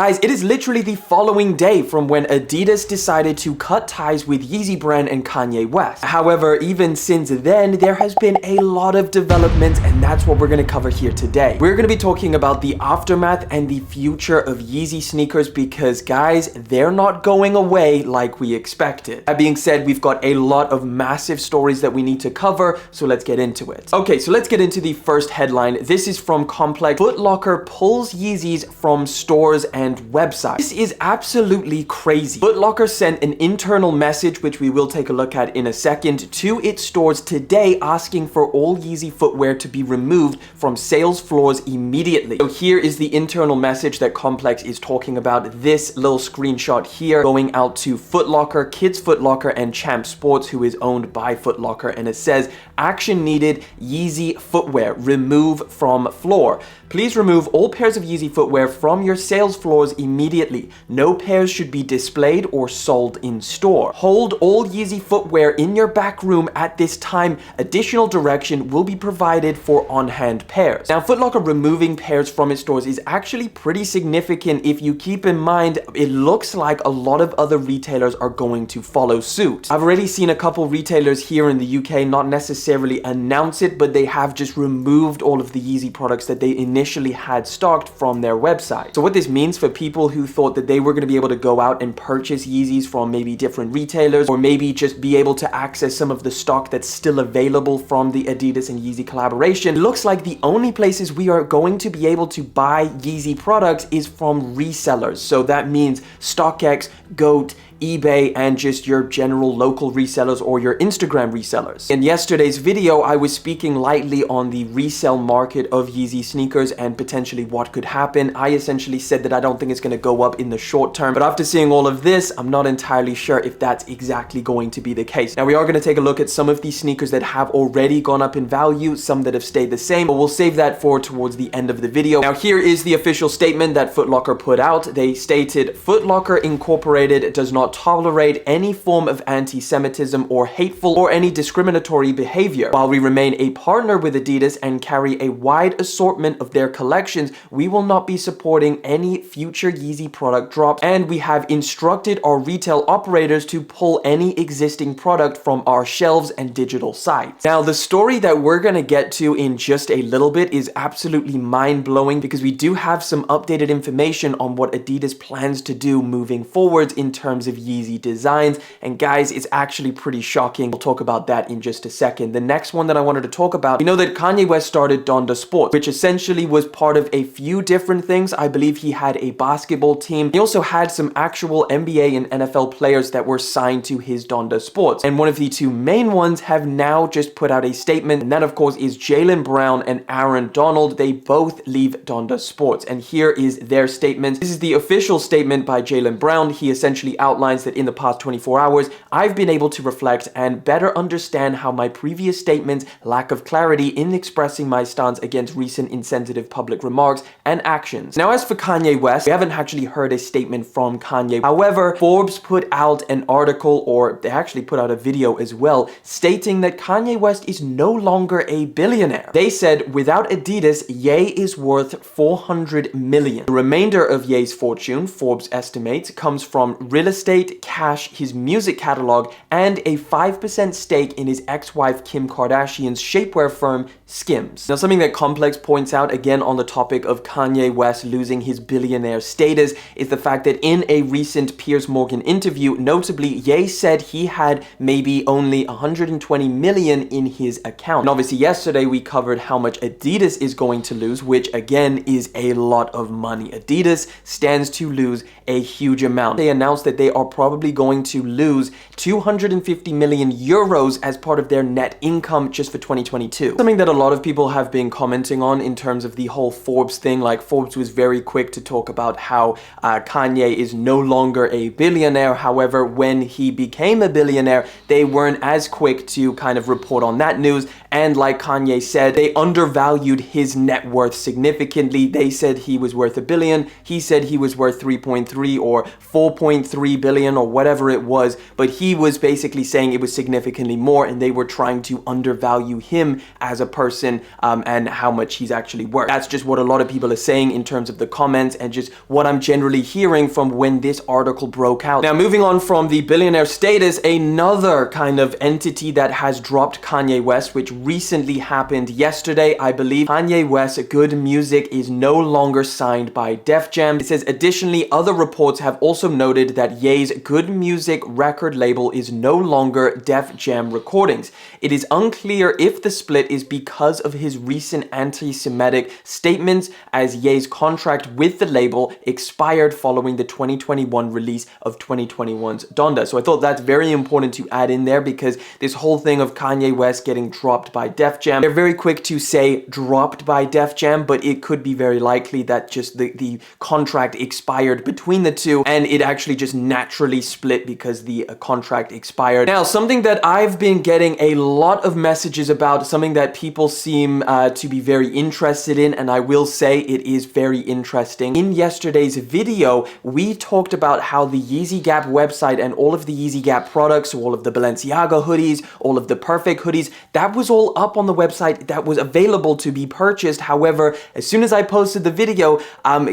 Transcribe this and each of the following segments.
Guys, it is literally the following day from when Adidas decided to cut ties with Yeezy brand and Kanye West. However, even since then, there has been a lot of developments, and that's what we're going to cover here today. We're going to be talking about the aftermath and the future of Yeezy sneakers because, guys, they're not going away like we expected. That being said, we've got a lot of massive stories that we need to cover, so let's get into it. Okay, so let's get into the first headline. This is from Complex. Footlocker pulls Yeezys from stores and websites. This is absolutely crazy. Footlocker sent an internal message, which we will take a look at in a second, to its stores today asking for all Yeezy footwear to be removed from sales floors immediately. So here is the internal message that Complex is talking about. This little screenshot here going out to Footlocker, Kids Footlocker, and Champ Sports, who is owned by Footlocker, and it says, "Action needed, Yeezy footwear, remove from floor. Please remove all pairs of Yeezy footwear from your sales floors immediately. No pairs should be displayed or sold in store. Hold all Yeezy footwear in your back room at this time. Additional direction will be provided for on-hand pairs." Now, Footlocker removing pairs from its stores is actually pretty significant if you keep in mind it looks like a lot of other retailers are going to follow suit. I've already seen a couple retailers here in the UK not necessarily announce it, but they have just removed all of the Yeezy products that they initially had stocked from their website. So what this means for people who thought that they were going to be able to go out and purchase Yeezys from maybe different retailers, or maybe just be able to access some of the stock that's still available from the Adidas and Yeezy collaboration, it looks like the only places we are going to be able to buy Yeezy products is from resellers. So that means StockX, GOAT, eBay, and just your general local resellers or your Instagram resellers. In yesterday's video, I was speaking lightly on the resale market of Yeezy sneakers and potentially what could happen. I essentially said that I don't think it's going to go up in the short term, but after seeing all of this, I'm not entirely sure if that's exactly going to be the case. Now, we are going to take a look at some of these sneakers that have already gone up in value, some that have stayed the same, but we'll save that for towards the end of the video. Now, here is the official statement that Footlocker put out. They stated, "Footlocker Incorporated does not tolerate any form of anti-Semitism or hateful or any discriminatory behavior. While we remain a partner with Adidas and carry a wide assortment of their collections, we will not be supporting any future Yeezy product drops, and we have instructed our retail operators to pull any existing product from our shelves and digital sites." Now, the story that we're going to get to in just a little bit is absolutely mind-blowing because we do have some updated information on what Adidas plans to do moving forward in terms of Yeezy designs, and guys, it's actually pretty shocking. We'll talk about that in just a second. The next one that I wanted to talk about, we know that Kanye West started Donda Sports, which essentially was part of a few different things. I believe he had a basketball team. He also had some actual NBA and NFL players that were signed to his Donda Sports, and one of the two main ones have now just put out a statement, and that of course is Jaylen Brown and Aaron Donald. They both leave Donda Sports, and here is their statement. This is the official statement by Jaylen Brown. He essentially outlines that in the past 24 hours, I've been able to reflect and better understand how my previous statements lack of clarity in expressing my stance against recent insensitive public remarks and actions. Now, as for Kanye West, we haven't actually heard a statement from Kanye. However, Forbes put out an article, or they actually put out a video as well, stating that Kanye West is no longer a billionaire. They said, "Without Adidas, Ye is worth 400 million. The remainder of Ye's fortune, Forbes estimates, comes from real estate, cash, his music catalog, and a 5% stake in his ex-wife Kim Kardashian's shapewear firm, Skims." Now, something that Complex points out again on the topic of Kanye West losing his billionaire status is the fact that in a recent Piers Morgan interview, notably, Ye said he had maybe only 120 million in his account. And obviously, yesterday we covered how much Adidas is going to lose, which again is a lot of money. Adidas stands to lose a huge amount. They announced that they are probably going to lose 250 million euros as part of their net income just for 2022. Something that a lot of people have been commenting on in terms of the whole Forbes thing. Like, Forbes was very quick to talk about how Kanye is no longer a billionaire. However, when he became a billionaire, they weren't as quick to kind of report on that news. And like Kanye said, they undervalued his net worth significantly. They said he was worth $1 billion. He said he was worth 3.3 or 4.3 billion. billion or whatever it was, but he was basically saying it was significantly more, and they were trying to undervalue him as a person and how much he's actually worth. That's just what a lot of people are saying in terms of the comments and just what I'm generally hearing from when this article broke out. Now, moving on from the billionaire status, another kind of entity that has dropped Kanye West, which recently happened yesterday, I believe. Kanye West's Good Music is no longer signed by Def Jam. It says, additionally, other reports have also noted that Ye's Good Music record label is no longer Def Jam Recordings. It is unclear if the split is because of his recent anti-Semitic statements, as Ye's contract with the label expired following the 2021 release of 2021's Donda. So I thought that's very important to add in there, because this whole thing of Kanye West getting dropped by Def Jam, they're very quick to say dropped by Def Jam, but it could be very likely that just the contract expired between the two, and it actually just naturally split because the contract expired. Now, something that I've been getting a lot of messages about, something that people seem to be very interested in, and I will say it is very interesting. In yesterday's video, we talked about how the Yeezy Gap website and all of the Yeezy Gap products, so all of the Balenciaga hoodies, all of the Perfect hoodies, that was all up on the website, that was available to be purchased. However, as soon as I posted the video,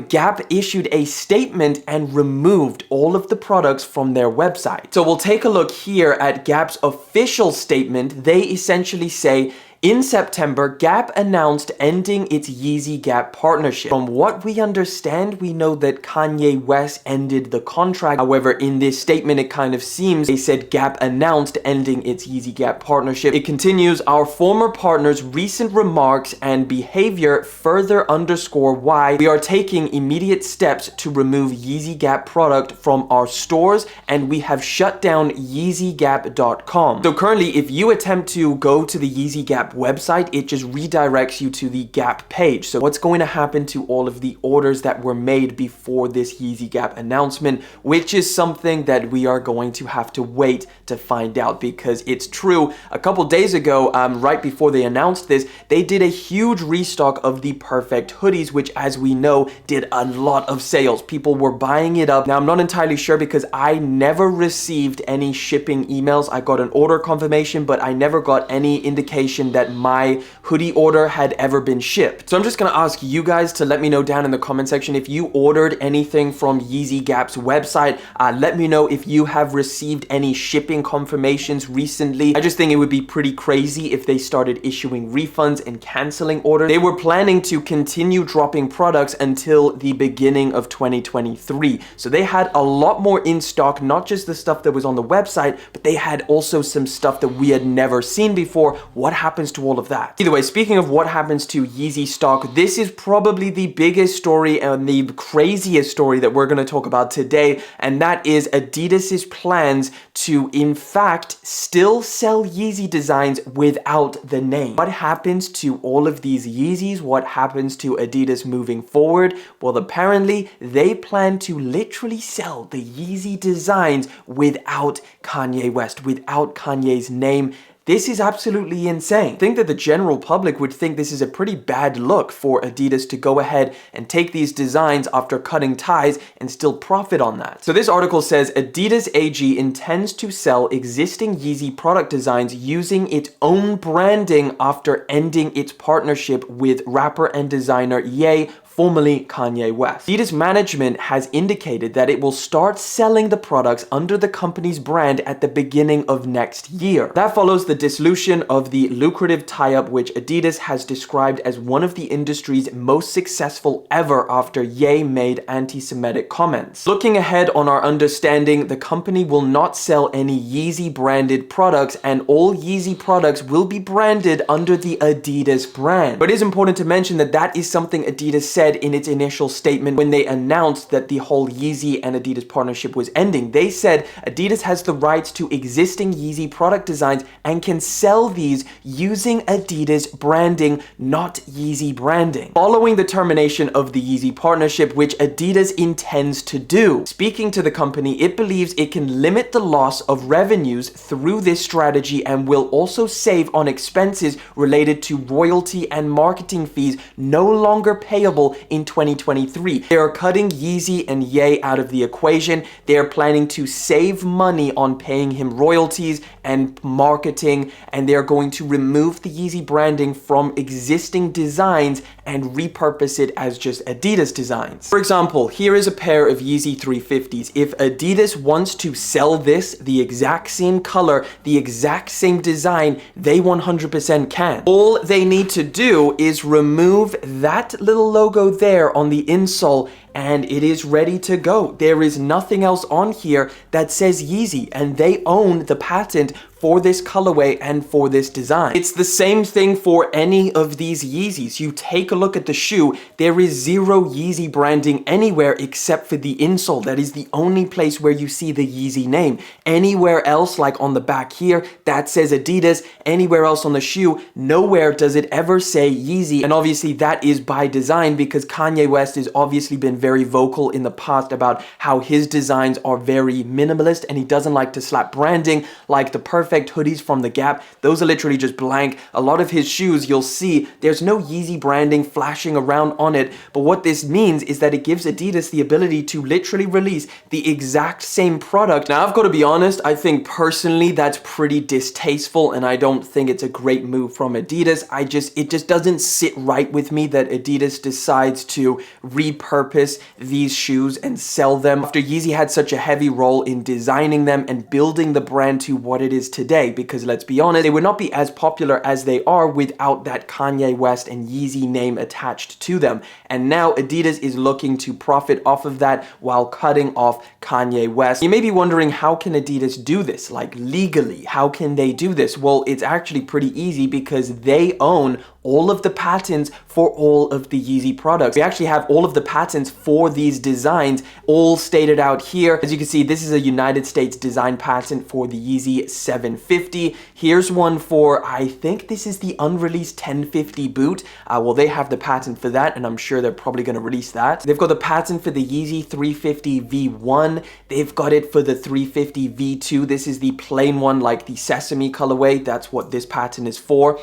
Gap issued a statement and removed all of the products from their website. So we'll take a look here at Gap's official statement. They essentially say, in September, Gap announced ending its Yeezy Gap partnership. From what we understand, we know that Kanye West ended the contract. However, in this statement, it kind of seems they said Gap announced ending its Yeezy Gap partnership. It continues, our former partner's recent remarks and behavior further underscore why we are taking immediate steps to remove Yeezy Gap product from our stores, and we have shut down YeezyGap.com. So currently, if you attempt to go to the Yeezy Gap website, it just redirects you to the Gap page. So what's going to happen to all of the orders that were made before this Yeezy Gap announcement, which is something that we are going to have to wait to find out, because it's true. A couple days ago, right before they announced this, they did a huge restock of the Perfect hoodies, which, as we know, did a lot of sales. People were buying it up. Now, I'm not entirely sure because I never received any shipping emails. I got an order confirmation, but I never got any indication that my hoodie order had ever been shipped. So I'm just gonna ask you guys to let me know down in the comment section if you ordered anything from Yeezy Gap's website. Let me know if you have received any shipping confirmations recently. I just think it would be pretty crazy if they started issuing refunds and canceling orders. They were planning to continue dropping products until the beginning of 2023. So they had a lot more in stock, not just the stuff that was on the website, but they had also some stuff that we had never seen before. What happens to all of that? Either way, speaking of what happens to Yeezy stock, this is probably the biggest story and the craziest story that we're going to talk about today, and that is Adidas's plans to, in fact, still sell Yeezy designs without the name. What happens to all of these Yeezys? What happens to Adidas moving forward? Well, apparently, they plan to literally sell the Yeezy designs without Kanye West, without Kanye's name. This is absolutely insane. I think that the general public would think this is a pretty bad look for Adidas to go ahead and take these designs after cutting ties and still profit on that. So this article says Adidas AG intends to sell existing Yeezy product designs using its own branding after ending its partnership with rapper and designer Ye, formerly Kanye West. Adidas management has indicated that it will start selling the products under the company's brand at the beginning of next year. That follows the dissolution of the lucrative tie-up, which Adidas has described as one of the industry's most successful ever after Ye made anti-Semitic comments. Looking ahead on our understanding, the company will not sell any Yeezy branded products, and all Yeezy products will be branded under the Adidas brand. But it is important to mention that that is something Adidas said in its initial statement when they announced that the whole Yeezy and Adidas partnership was ending. They said Adidas has the rights to existing Yeezy product designs and can sell these using Adidas branding, not Yeezy branding, following the termination of the Yeezy partnership, which Adidas intends to do. Speaking to the company, it believes it can limit the loss of revenues through this strategy and will also save on expenses related to royalty and marketing fees no longer payable in 2023. They are cutting Yeezy and Ye out of the equation. They are planning to save money on paying him royalties and marketing, and they are going to remove the Yeezy branding from existing designs and repurpose it as just Adidas designs. For example, here is a pair of Yeezy 350s. If Adidas wants to sell this, the exact same color, the exact same design, they 100% can. All they need to do is remove that little logo there on the insole and it is ready to go. There is nothing else on here that says Yeezy, and they own the patent for this colorway and for this design. It's the same thing for any of these Yeezys. You take a look at the shoe, there is zero Yeezy branding anywhere except for the insole. That is the only place where you see the Yeezy name. Anywhere else, like on the back here, that says Adidas. Anywhere else on the shoe, nowhere does it ever say Yeezy. And obviously that is by design, because Kanye West has obviously been very vocal in the past about how his designs are very minimalist and he doesn't like to slap branding like the Perfect hoodies from the Gap. Those are literally just blank. A lot of his shoes, you'll see there's no Yeezy branding flashing around on it, but what this means is that it gives Adidas the ability to literally release the exact same product. Now, I've got to be honest, I think personally that's pretty distasteful and I don't think it's a great move from Adidas. It just doesn't sit right with me that Adidas decides to repurpose these shoes and sell them after Yeezy had such a heavy role in designing them and building the brand to what it is today, because let's be honest, they would not be as popular as they are without that Kanye West and Yeezy name attached to them. And now Adidas is looking to profit off of that while cutting off Kanye West. You may be wondering, how can Adidas do this? Like legally, how can they do this? Well, it's actually pretty easy because they own all of the patents for all of the Yeezy products. We actually have all of the patents for these designs all stated out here. As you can see, this is a United States design patent for the Yeezy 750. Here's one for, I think this is the unreleased 1050 boot. Well, they have the patent for that, and I'm sure they're probably going to release that. They've got the patent for the Yeezy 350 V1. They've got it for the 350 V2. This is the plain one, like the sesame colorway. That's what this patent is for.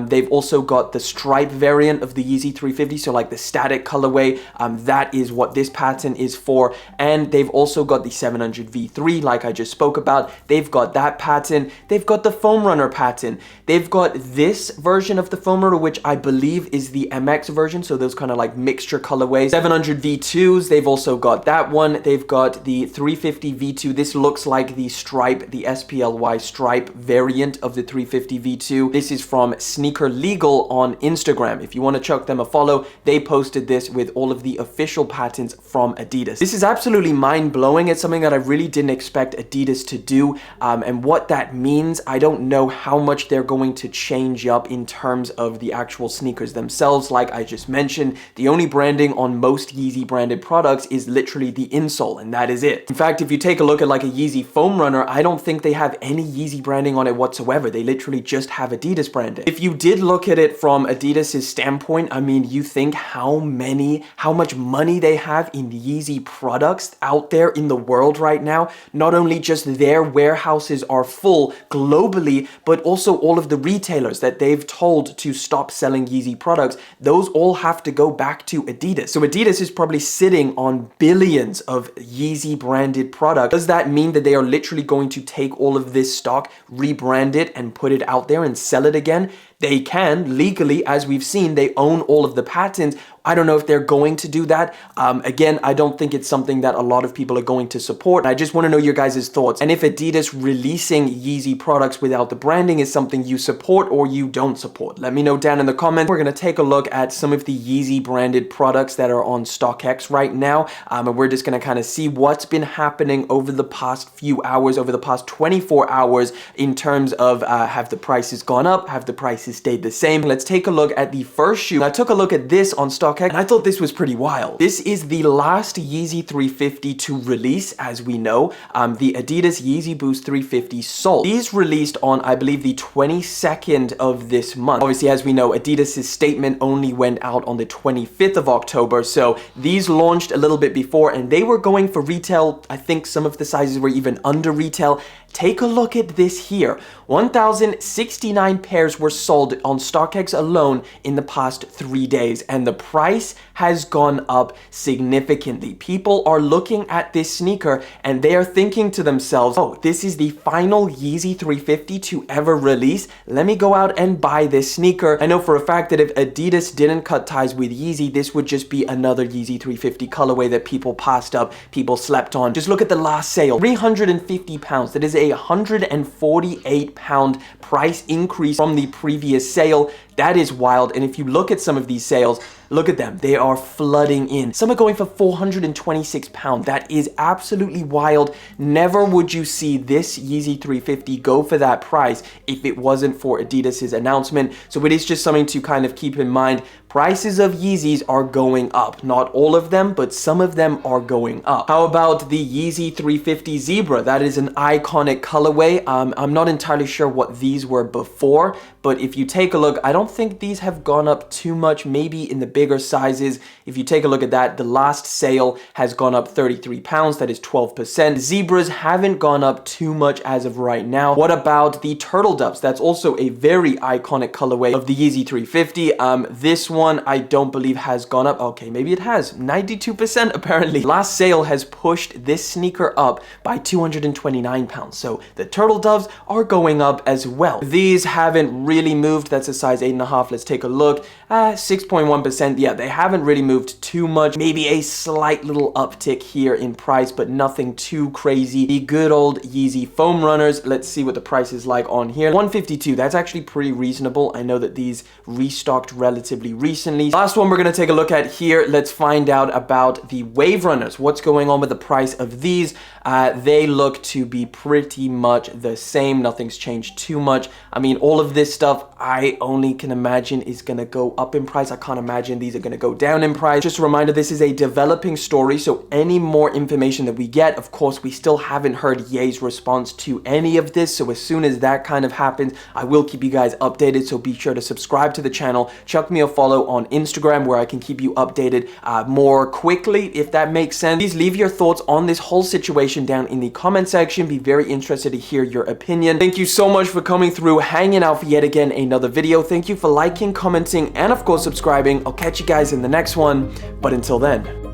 They've also got the stripe variant of the Yeezy 350, so like the static colorway. That is what this patent is for. And they've also got the 700 V3, like I just spoke about. They've got that patent. They've got the foam runner patent. They've got this version of the foam runner, which I believe is the MX version, so those kind of like mixture colorways. 700 V2s, they've also got that one. They've got the 350 V2. This looks like the stripe, the SPLY stripe variant of the 350 V2. This is from Sneaker Legal on Instagram. If you want to chuck them a follow, they posted this with all of the official patents from Adidas. This is absolutely mind-blowing. It's something that I really didn't expect Adidas to do, and what that means, I don't know how much they're going to change up in terms of the actual sneakers themselves. Like I just mentioned, the only branding on most Yeezy branded products is literally the insole, and that is it. In fact, if you take a look at like a Yeezy foam runner, I don't think they have any Yeezy branding on it whatsoever. They literally just have Adidas branding. If you did look at it from Adidas's standpoint, I mean, you think how much money they have in Yeezy products out there in the world right now. Not only just their warehouses are full globally, but also all of the retailers that they've told to stop selling Yeezy products, those all have to go back to Adidas. So Adidas is probably sitting on billions of Yeezy branded products. Does that mean that they are literally going to take all of this stock, rebrand it, and put it out there and sell it again? They can, legally, as we've seen, they own all of the patents. I don't know if they're going to do that. Again, I don't think it's something that a lot of people are going to support. I just want to know your guys' thoughts. And if Adidas releasing Yeezy products without the branding is something you support or you don't support. Let me know down in the comments. We're going to take a look at some of the Yeezy branded products that are on StockX right now. And we're just going to kind of see what's been happening over the past few hours, over the past 24 hours in terms of have the prices gone up? Have the prices stayed the same? Let's take a look at the first shoe. I took a look at this on StockX and I thought this was pretty wild. This is the last Yeezy 350 to release, as we know. The Adidas Yeezy Boost 350 sold. These released on, I believe, the 22nd of this month. Obviously, as we know, Adidas's statement only went out on the 25th of October, so these launched a little bit before and they were going for retail. I think some of the sizes were even under retail. Take a look at this here. 1,069 pairs were sold on StockX StockX alone in the past 3 days, and the price has gone up significantly. People are looking at this sneaker and they are thinking to themselves, oh, this is the final Yeezy 350 to ever release. Let me go out and buy this sneaker. I know for a fact that if Adidas didn't cut ties with Yeezy, this would just be another Yeezy 350 colorway that people passed up, people slept on. Just look at the last sale, £350. That is a £148 price increase from the previous sale. That is wild. And if you look at some of these sales, look at them. They are flooding in. Some are going for £426. That is absolutely wild. Never would you see this Yeezy 350 go for that price if it wasn't for Adidas's announcement. So it is just something to kind of keep in mind. Prices of Yeezys are going up. Not all of them, but some of them are going up. How about the Yeezy 350 Zebra? That is an iconic colorway. I'm not entirely sure what these were before, but if you take a look, I don't think these have gone up too much, maybe in the bigger sizes. If you take a look at that, the last sale has gone up £33. That is 12%. Zebras haven't gone up too much as of right now. What about the Turtle Doves? That's also a very iconic colorway of the Yeezy 350. This one I don't believe has gone up. Okay, maybe it has. 92% apparently. Last sale has pushed this sneaker up by £229. So the Turtle Doves are going up as well. These haven't really moved. That's a size 8.5. Let's take a look. 6.1%. Yeah, they haven't really moved too much. Maybe a slight little uptick here in price, but nothing too crazy. The good old Yeezy foam runners. Let's see what the price is like on here. $152. That's actually pretty reasonable. I know that these restocked relatively recently. Last one we're going to take a look at here. Let's find out about the wave runners. What's going on with the price of these? They look to be pretty much the same. Nothing's changed too much. I mean, all of this stuff I only can imagine is going to go up in price. I can't imagine these are going to go down in price. Just a reminder, this is a developing story, so any more information that we get, of course, we still haven't heard Ye's response to any of this, so as soon as that kind of happens, I will keep you guys updated, so be sure to subscribe to the channel, chuck me a follow on Instagram where I can keep you updated more quickly, if that makes sense. Please leave your thoughts on this whole situation down in the comment section. Be very interested to hear your opinion. Thank you so much for coming through, hanging out for yet again another video. Thank you for liking, commenting, and of course subscribing. I'll catch you guys in the next one, but until then,